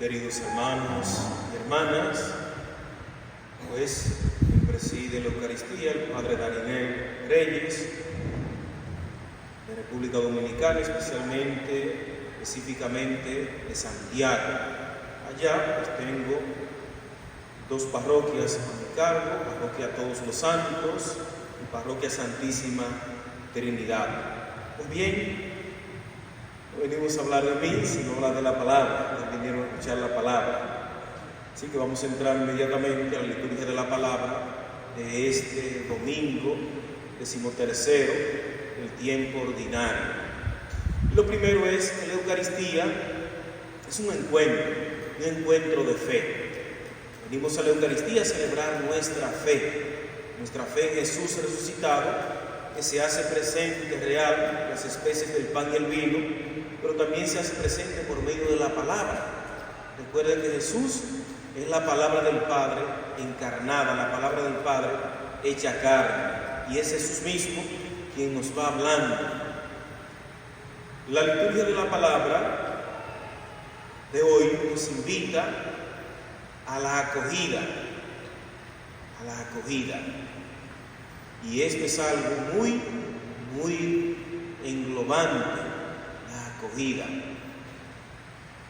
Queridos hermanos y hermanas, pues quien preside la Eucaristía, el Padre Darinel Reyes, de República Dominicana, específicamente de Santiago. Allá pues tengo dos parroquias a mi cargo, Parroquia Todos los Santos y Parroquia Santísima Trinidad. Pues bien, no venimos a hablar de mí, sino a hablar de la palabra. Nos vinieron a escuchar la palabra. Así que vamos a entrar inmediatamente a la liturgia de la palabra de este domingo 13º del tiempo ordinario. Y lo primero es que la Eucaristía es un encuentro de fe. Venimos a la Eucaristía a celebrar nuestra fe en Jesús resucitado, que se hace presente real, las especies del pan y el vino, pero también se hace presente por medio de la palabra. Recuerden que Jesús es la palabra del Padre encarnada, la palabra del Padre hecha carne, y es Jesús mismo quien nos va hablando. La liturgia de la palabra de hoy nos invita a la acogida, y esto es algo muy englobante, la acogida,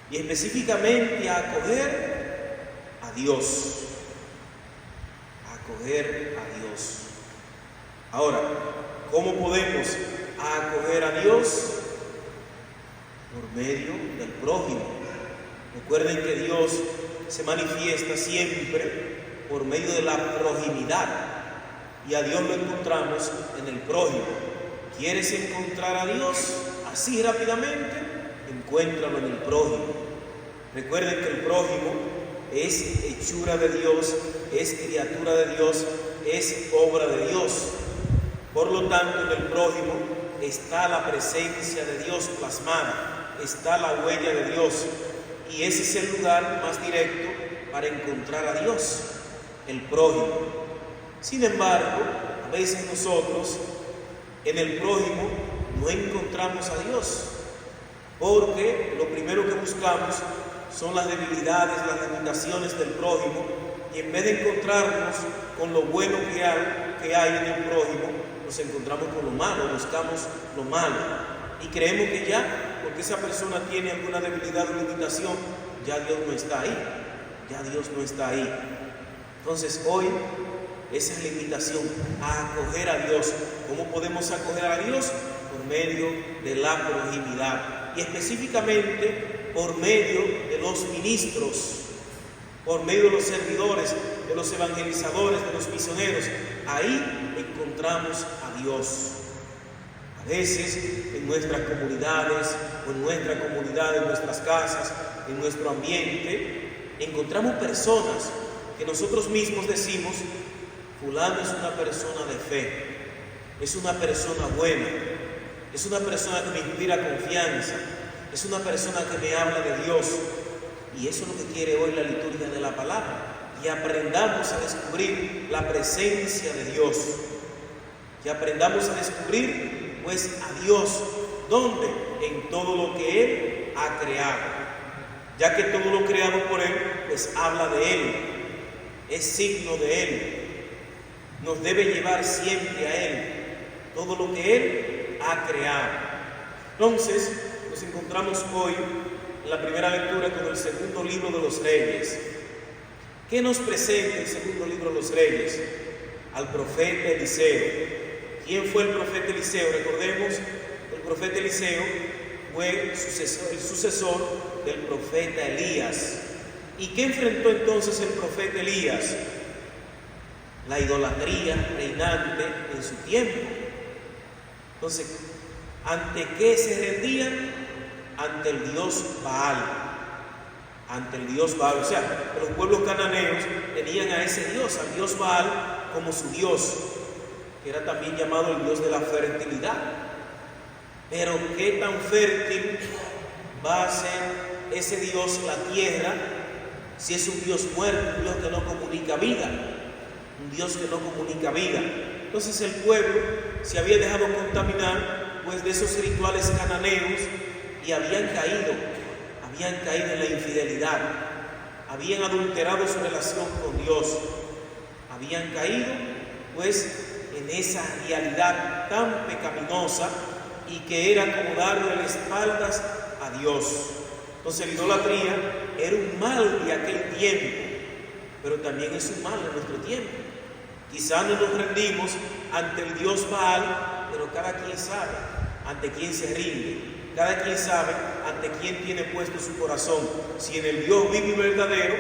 y específicamente a acoger a Dios. Ahora, ¿cómo podemos acoger a Dios? Por medio del prójimo. Recuerden que Dios se manifiesta siempre por medio de la proximidad, y a Dios lo encontramos en el prójimo. ¿Quieres encontrar a Dios así rápidamente? Encuéntralo en el prójimo. Recuerden que el prójimo es hechura de Dios, es criatura de Dios, es obra de Dios. Por lo tanto, en el prójimo está la presencia de Dios plasmada, está la huella de Dios, y ese es el lugar más directo para encontrar a Dios, el prójimo. Sin embargo, a veces nosotros en el prójimo no encontramos a Dios, porque lo primero que buscamos son las debilidades, las limitaciones del prójimo, y en vez de encontrarnos con lo bueno que hay en el prójimo, nos encontramos con lo malo, buscamos lo malo, y creemos que ya, porque esa persona tiene alguna debilidad o limitación, ya Dios no está ahí. Entonces hoy, esa es la invitación a acoger a Dios. ¿Cómo podemos acoger a Dios? Por medio de la proximidad, y específicamente por medio de los ministros, por medio de los servidores, de los evangelizadores, de los misioneros. Ahí encontramos a Dios. A veces en nuestras comunidades, en nuestras casas, en nuestro ambiente, encontramos personas que nosotros mismos decimos: fulano es una persona de fe, es una persona buena, es una persona que me inspira confianza, es una persona que me habla de Dios. Y eso es lo que quiere hoy la liturgia de la palabra, que aprendamos a descubrir la presencia de Dios, que aprendamos a descubrir pues a Dios. ¿Dónde? En todo lo que Él ha creado, ya que todo lo creado por Él pues habla de Él, es signo de Él, nos debe llevar siempre a Él, todo lo que Él ha creado. Entonces nos encontramos hoy en la primera lectura con el segundo libro de los Reyes. ¿Qué nos presenta el segundo libro de los Reyes? Al profeta Eliseo. ¿Quién fue el profeta Eliseo? Recordemos, el profeta Eliseo fue el sucesor del profeta Elías. ¿Y qué enfrentó entonces el profeta Elías? La idolatría reinante en su tiempo. Entonces, ¿ante qué se rendían? Ante el dios Baal. O sea, los pueblos cananeos tenían a ese dios, al dios Baal, como su dios, que era también llamado el dios de la fertilidad. Pero ¿qué tan fértil va a ser ese dios, la tierra, si es un dios muerto, un dios que no comunica vida? Entonces el pueblo se había dejado contaminar pues de esos rituales cananeos, y habían caído habían caído en la infidelidad, habían adulterado su relación con Dios, habían caído pues en esa realidad tan pecaminosa y que era como darle las espaldas a Dios. Entonces la idolatría era un mal de aquel tiempo, pero también es un mal de nuestro tiempo. Quizás no nos rendimos ante el Dios Baal, pero cada quien sabe ante quién se rinde. Cada quien sabe ante quién tiene puesto su corazón, si en el Dios vivo y verdadero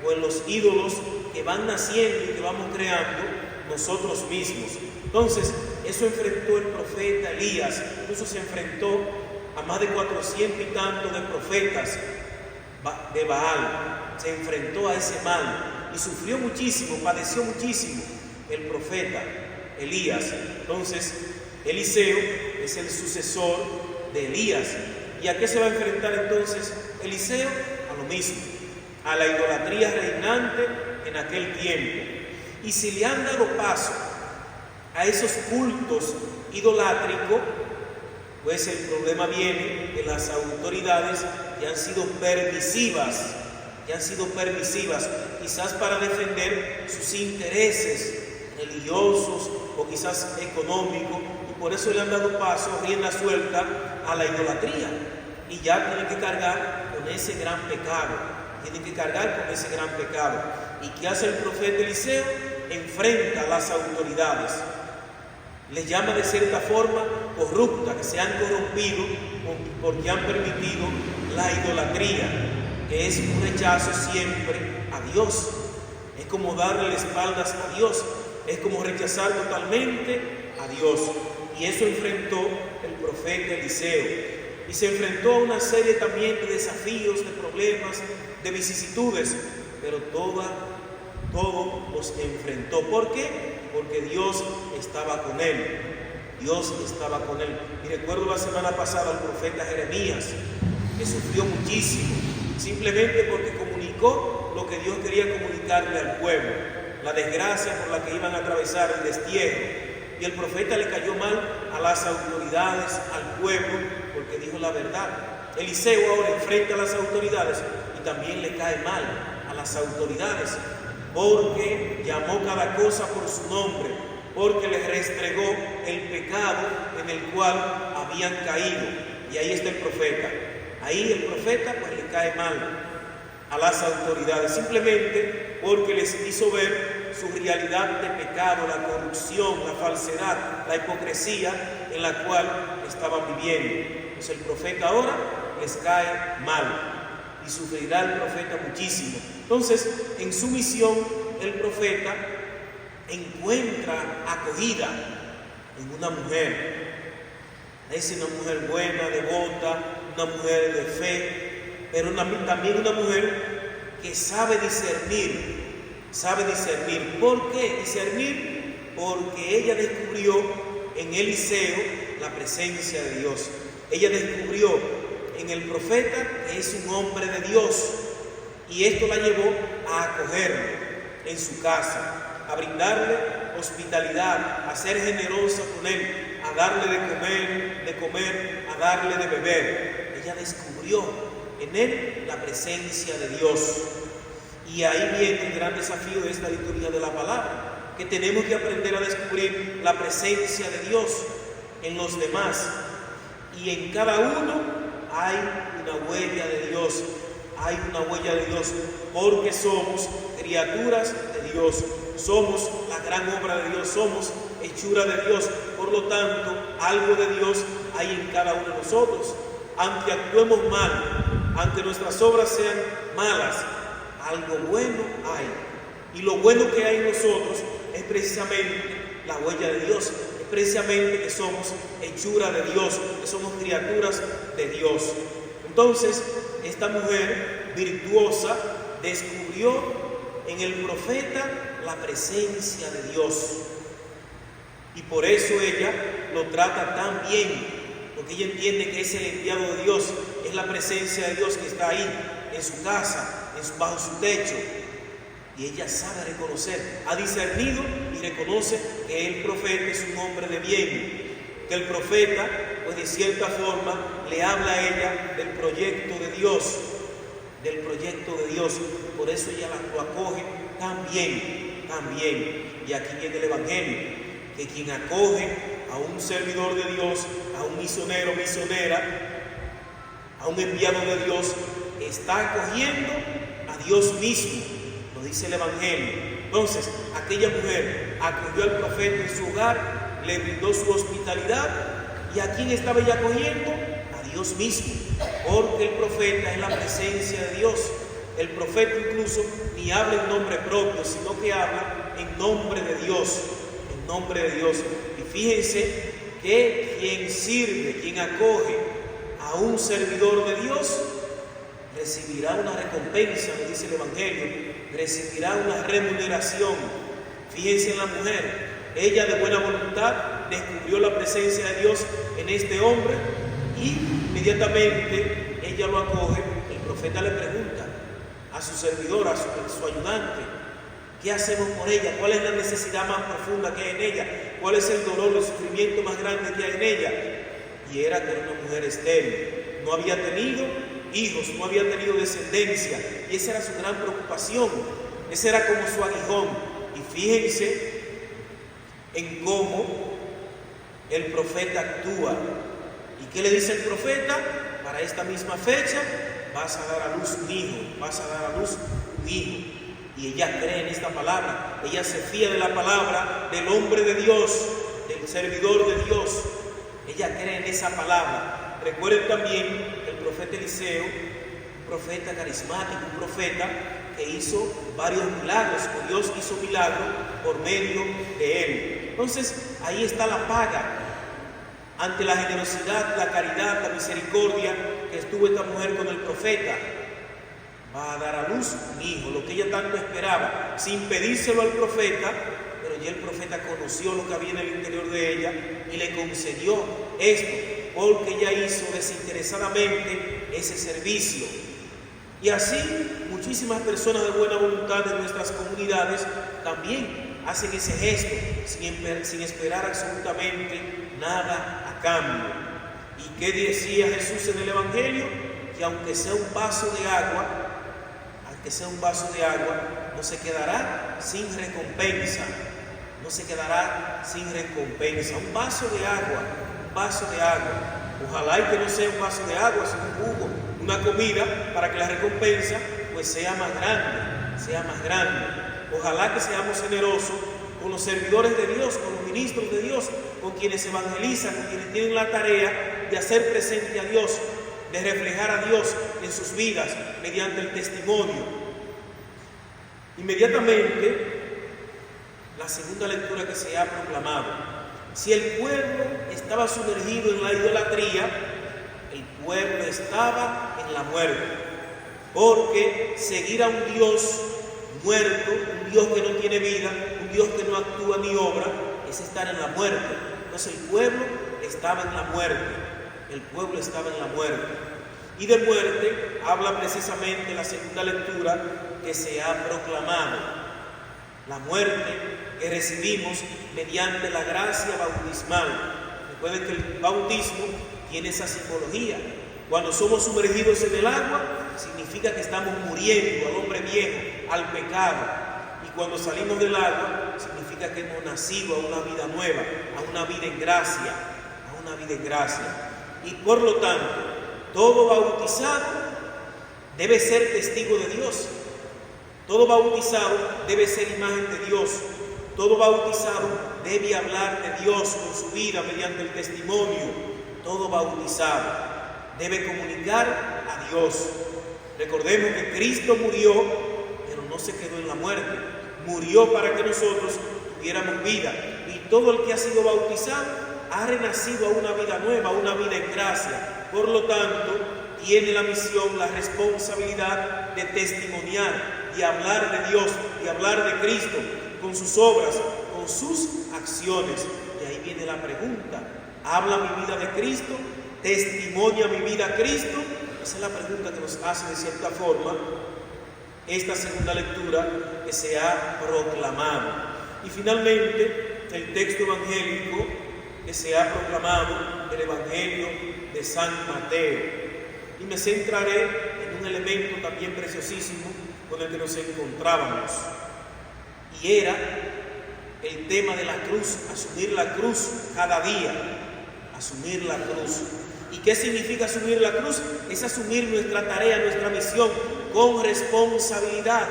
o en los ídolos que van naciendo y que vamos creando nosotros mismos. Entonces, eso enfrentó el profeta Elías, incluso se enfrentó a más de 400 y tantos de profetas de Baal, se enfrentó a ese mal y sufrió muchísimo, padeció muchísimo el profeta Elías. Entonces, Eliseo es el sucesor de Elías. ¿Y a qué se va a enfrentar entonces Eliseo? A lo mismo, a la idolatría reinante en aquel tiempo. Y si le han dado paso a esos cultos idolátricos, pues el problema viene de las autoridades que han sido permisivas, quizás para defender sus intereses religiosos o quizás económicos, y por eso le han dado paso, rienda suelta a la idolatría, y ya tienen que cargar con ese gran pecado. ¿Y qué hace el profeta Eliseo? Enfrenta a las autoridades, les llama de cierta forma corrupta, que se han corrompido porque han permitido la idolatría, que es un rechazo siempre a Dios, es como darle las espaldas a Dios, es como rechazar totalmente a Dios. Y eso enfrentó el profeta Eliseo. Y se enfrentó a una serie también de desafíos, de problemas, de vicisitudes, pero todo los enfrentó. ¿Por qué? Porque Dios estaba con él. Y recuerdo la semana pasada al profeta Jeremías, que sufrió muchísimo, simplemente porque comunicó lo que Dios quería comunicarle al pueblo, la desgracia por la que iban a atravesar, el destierro. Y el profeta le cayó mal a las autoridades, al pueblo, porque dijo la verdad. Eliseo ahora enfrenta a las autoridades y también le cae mal a las autoridades, porque llamó cada cosa por su nombre, porque les restregó el pecado en el cual habían caído. Y ahí está el profeta. Ahí el profeta pues le cae mal a las autoridades, simplemente porque les hizo ver su realidad de pecado, la corrupción, la falsedad, la hipocresía en la cual estaban viviendo. Pues el profeta ahora les cae mal y sufrirá el profeta muchísimo. Entonces, en su misión, el profeta encuentra acogida en una mujer. Es una mujer buena, devota, una mujer de fe, pero también una mujer que sabe discernir. ¿Por qué discernir? Porque ella descubrió en Eliseo la presencia de Dios. Ella descubrió en el profeta que es un hombre de Dios, y esto la llevó a acogerlo en su casa, a brindarle hospitalidad, a ser generosa con él, a darle de comer, a darle de beber. Ella descubrió en él la presencia de Dios. Y ahí viene el gran desafío de esta liturgia de la palabra, que tenemos que aprender a descubrir la presencia de Dios en los demás. Y en cada uno hay una huella de Dios, porque somos criaturas de Dios, somos la gran obra de Dios, somos hechura de Dios. Por lo tanto, algo de Dios hay en cada uno de nosotros. Aunque actuemos mal, aunque nuestras obras sean malas, algo bueno hay. Y lo bueno que hay en nosotros es precisamente la huella de Dios, es precisamente que somos hechura de Dios, que somos criaturas de Dios. Entonces, esta mujer virtuosa descubrió en el profeta la presencia de Dios. Y por eso ella lo trata tan bien, porque ella entiende que es el enviado de Dios, es la presencia de Dios que está ahí, en su casa, bajo su techo. Y ella sabe reconocer, ha discernido y reconoce que el profeta es un hombre de bien, que el profeta pues de cierta forma le habla a ella del proyecto de Dios, por eso ella lo acoge también. Y aquí viene el Evangelio, que quien acoge a un servidor de Dios, a un misionero, misionera, a un enviado de Dios, está acogiendo a Dios mismo, lo dice el Evangelio. Entonces, aquella mujer acogió al profeta en su hogar, le brindó su hospitalidad, y ¿a quién estaba ella acogiendo? A Dios mismo, porque el profeta es la presencia de Dios. El profeta incluso ni habla en nombre propio, sino que habla en nombre de Dios, Y fíjense que quien sirve, quien acoge a un servidor de Dios, recibirá una recompensa, lo dice el Evangelio, recibirá una remuneración. Fíjense en la mujer, ella de buena voluntad descubrió la presencia de Dios en este hombre y inmediatamente ella lo acoge. El profeta le pregunta a su servidor, a su ayudante, ¿qué hacemos por ella? ¿Cuál es la necesidad más profunda que hay en ella? ¿Cuál es el dolor, el sufrimiento más grande que hay en ella? Y era que era una mujer estéril, no había tenido hijos, no había tenido descendencia, y esa era su gran preocupación, ese era como su aguijón. Y fíjense en cómo el profeta actúa. ¿Y qué le dice el profeta? Para esta misma fecha vas a dar a luz un hijo, Y ella cree en esta palabra, ella se fía de la palabra del hombre de Dios, del servidor de Dios. Ella cree en esa palabra. Recuerden también el profeta Eliseo, un profeta carismático, un profeta que hizo varios milagros, que Dios hizo milagros por medio de él. Entonces, ahí está la paga ante la generosidad, la caridad, la misericordia que estuvo esta mujer con el profeta. Va a dar a luz un hijo, lo que ella tanto esperaba, sin pedírselo al profeta, pero ya el profeta conoció lo que había en el interior de ella y le concedió esto, porque ella hizo desinteresadamente ese servicio. Y así muchísimas personas de buena voluntad de nuestras comunidades también hacen ese gesto sin esperar absolutamente nada a cambio. ¿Y qué decía Jesús en el Evangelio? Que aunque sea un vaso de agua, no se quedará sin recompensa. Un vaso de agua. Ojalá y que no sea un vaso de agua, sino un jugo, una comida, para que la recompensa pues sea más grande. Ojalá que seamos generosos con los servidores de Dios, con los ministros de Dios, con quienes evangelizan, con quienes tienen la tarea de hacer presente a Dios, de reflejar a Dios en sus vidas mediante el testimonio. Inmediatamente, la segunda lectura que se ha proclamado: si el pueblo estaba sumergido en la idolatría, el pueblo estaba en la muerte, porque seguir a un Dios muerto, un Dios que no tiene vida, un Dios que no actúa ni obra, es estar en la muerte. Entonces el pueblo estaba en la muerte. Y de muerte habla precisamente la segunda lectura que se ha proclamado: la muerte que recibimos mediante la gracia bautismal. Recuerden que el bautismo tiene esa simbología. Cuando somos sumergidos en el agua, significa que estamos muriendo al hombre viejo, al pecado. Y cuando salimos del agua, significa que hemos nacido a una vida nueva, a una vida en gracia, Y por lo tanto, todo bautizado debe ser testigo de Dios. Todo bautizado debe ser imagen de Dios. Todo bautizado debe hablar de Dios con su vida mediante el testimonio. Todo bautizado debe comunicar a Dios. Recordemos que Cristo murió, pero no se quedó en la muerte. Murió para que nosotros tuviéramos vida. Y todo el que ha sido bautizado ha renacido a una vida nueva, a una vida en gracia. Por lo tanto, tiene la misión, la responsabilidad de testimoniar, de hablar de Dios, de hablar de Cristo, con sus obras, con sus acciones. Y ahí viene la pregunta: ¿habla mi vida de Cristo? ¿Testimonia mi vida a Cristo? Esa es la pregunta que nos hace de cierta forma esta segunda lectura que se ha proclamado. Y finalmente, el texto evangélico que se ha proclamado el Evangelio de San Mateo. Y me centraré en un elemento también preciosísimo con el que nos encontrábamos, y era el tema de la cruz, asumir la cruz cada día, asumir la cruz. ¿Y qué significa asumir la cruz? Es asumir nuestra tarea, nuestra misión con responsabilidad.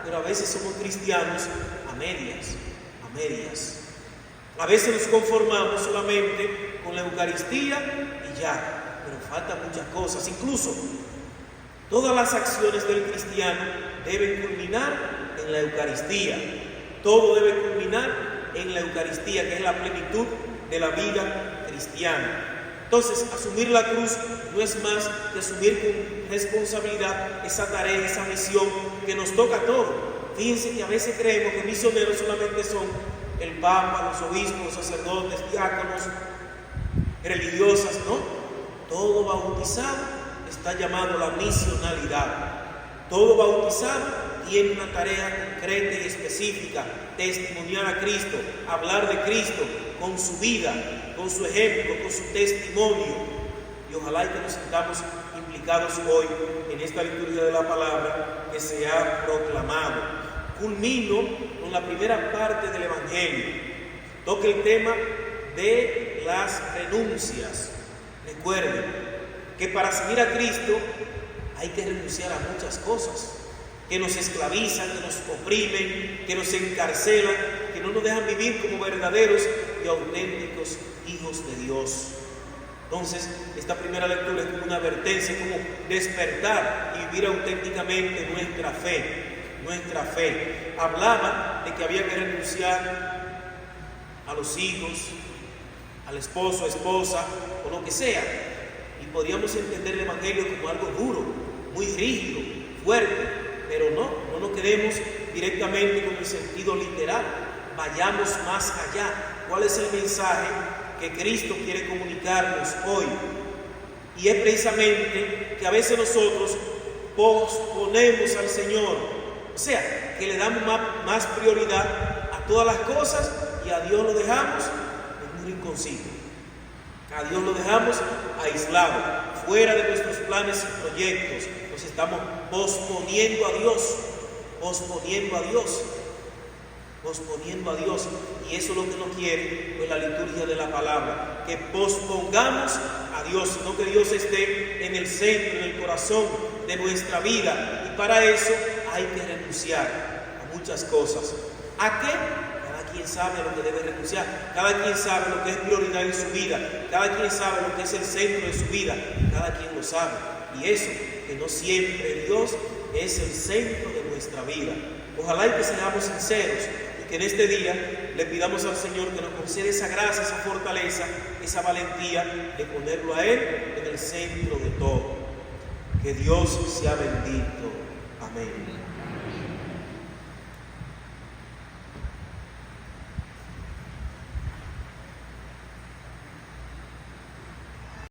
Pero a veces somos cristianos a medias, a medias. A veces nos conformamos solamente con la Eucaristía y ya, pero faltan muchas cosas. Incluso todas las acciones del cristiano deben culminar en la Eucaristía. Todo debe culminar en la Eucaristía, que es la plenitud de la vida cristiana. Entonces, asumir la cruz no es más que asumir con responsabilidad esa tarea, esa misión que nos toca a todos. Fíjense que a veces creemos que misioneros solamente son el Papa, los obispos, los sacerdotes, diáconos, religiosas, ¿no? Todo bautizado está llamado a la misionalidad. Todo bautizado tiene una tarea concreta y específica: testimoniar a Cristo, hablar de Cristo con su vida, con su ejemplo, con su testimonio. Y ojalá y que nos sintamos implicados hoy en esta liturgia de la palabra que se ha proclamado. Culmino con la primera parte del Evangelio. Toca el tema de las renuncias. Recuerden que para seguir a Cristo hay que renunciar a muchas cosas que nos esclavizan, que nos oprimen, que nos encarcelan, que no nos dejan vivir como verdaderos y auténticos hijos de Dios. Entonces, esta primera lectura es como una advertencia, como despertar y vivir auténticamente nuestra fe. Nuestra fe. Hablaba de que había que renunciar a los hijos, al esposo, esposa, o lo que sea. Y podríamos entender el Evangelio como algo duro, muy rígido, fuerte, pero no nos quedemos directamente con el sentido literal. Vayamos más allá. ¿Cuál es el mensaje que Cristo quiere comunicarnos hoy? Y es precisamente que a veces nosotros posponemos al Señor, o sea, que le damos más prioridad a todas las cosas y a Dios lo dejamos en un rinconcito. A Dios lo dejamos aislado, fuera de nuestros planes y proyectos. Nos estamos posponiendo a Dios, posponiendo a Dios, posponiendo a Dios. Y eso es lo que nos quiere pues la liturgia de la palabra, que pospongamos a Dios, no que Dios esté en el centro, en el corazón de nuestra vida. Y para eso hay que renunciar a muchas cosas. ¿A qué? Cada quien sabe a lo que debe renunciar, cada quien sabe lo que es prioridad en su vida, cada quien sabe lo que es el centro de su vida, cada quien lo sabe. Y eso, que no siempre Dios es el centro de nuestra vida. Ojalá y que seamos sinceros y que en este día le pidamos al Señor que nos conceda esa gracia, esa fortaleza, esa valentía de ponerlo a Él en el centro de todo. Que Dios sea bendito. Amén.